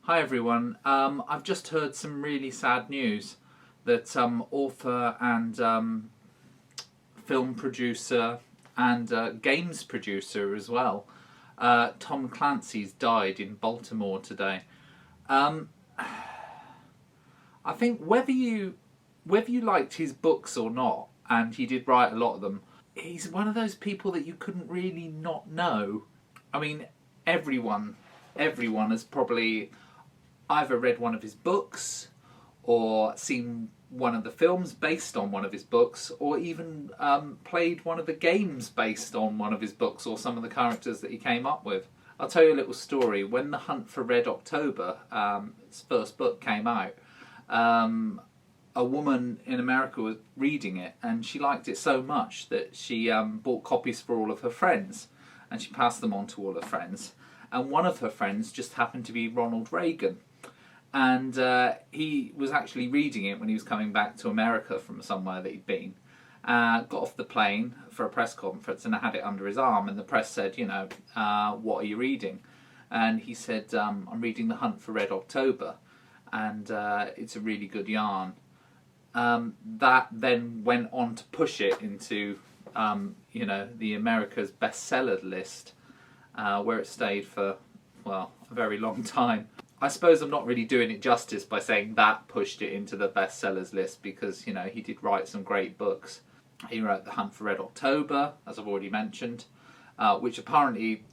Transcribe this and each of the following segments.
Hi everyone, I've just heard some really sad news that author and film producer and games producer as well, Tom Clancy's died in Baltimore today. I think whether you liked his books or not, and he did write a lot of them, he's one of those people that you couldn't really not know. I mean, everyone has probably either read one of his books or seen one of the films based on one of his books, or even played one of the games based on one of his books or some of the characters that he came up with. I'll tell you a little story. When The Hunt for Red October, his first book, came out, a woman in America was reading it and she liked it so much that she bought copies for all of her friends, and she passed them on to all her friends. And one of her friends just happened to be Ronald Reagan. And he was actually reading it when he was coming back to America from somewhere that he'd been. Got off the plane for a press conference and had it under his arm. And the press said, what are you reading? And he said, I'm reading The Hunt for Red October. And it's a really good yarn. That then went on to push it into, the America's bestseller list, where it stayed for, a very long time. I suppose I'm not really doing it justice by saying that pushed it into the bestsellers list, because, he did write some great books. He wrote The Hunt for Red October, as I've already mentioned, which apparently,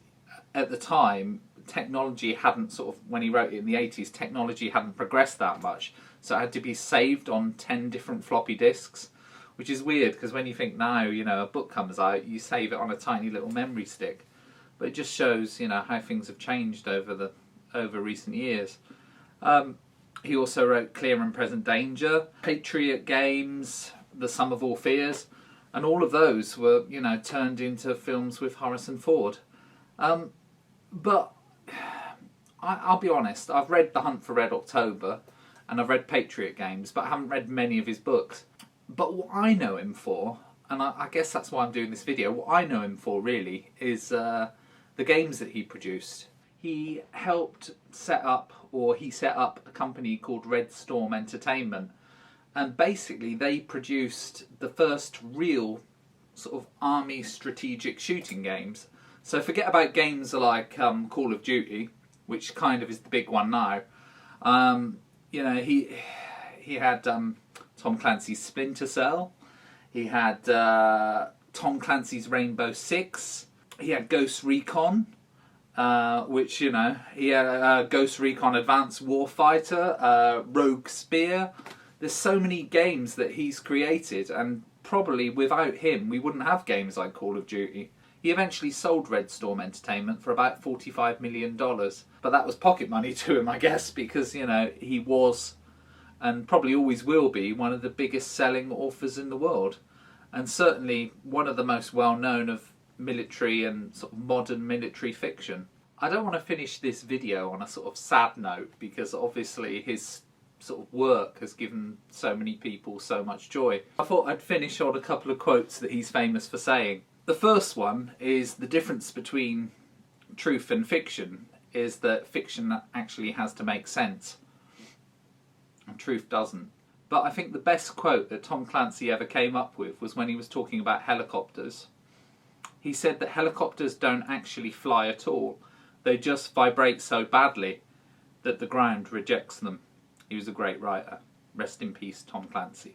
at the time, technology hadn't when he wrote it in the 80s, technology hadn't progressed that much. So it had to be saved on 10 different floppy disks, which is weird, because when you think now, a book comes out, you save it on a tiny little memory stick. But it just shows, how things have changed over recent years. He also wrote Clear and Present Danger, Patriot Games, The Sum of All Fears, and all of those were, turned into films with Harrison Ford. But I'll be honest, I've read The Hunt for Red October and I've read Patriot Games, but I haven't read many of his books. But what I know him for, and I guess that's why I'm doing this video, what I know him for really is the games that he produced. He set up a company called Red Storm Entertainment, and basically they produced the first real sort of army strategic shooting games. So forget about games like Call of Duty, which kind of is the big one now. He had Tom Clancy's Splinter Cell. He had Tom Clancy's Rainbow Six. He had Ghost Recon, which, he had Ghost Recon Advanced Warfighter, Rogue Spear. There's so many games that he's created, and probably without him we wouldn't have games like Call of Duty. He eventually sold Red Storm Entertainment for about $45 million, but that was pocket money to him, I guess, because, he was, and probably always will be, one of the biggest selling authors in the world, and certainly one of the most well-known of military and sort of modern military fiction. I don't want to finish this video on a sort of sad note, because obviously his sort of work has given so many people so much joy. I thought I'd finish on a couple of quotes that he's famous for saying. The first one is the difference between truth and fiction is that fiction actually has to make sense and truth doesn't. But I think the best quote that Tom Clancy ever came up with was when he was talking about helicopters. He said that helicopters don't actually fly at all. They just vibrate so badly that the ground rejects them. He was a great writer. Rest in peace, Tom Clancy.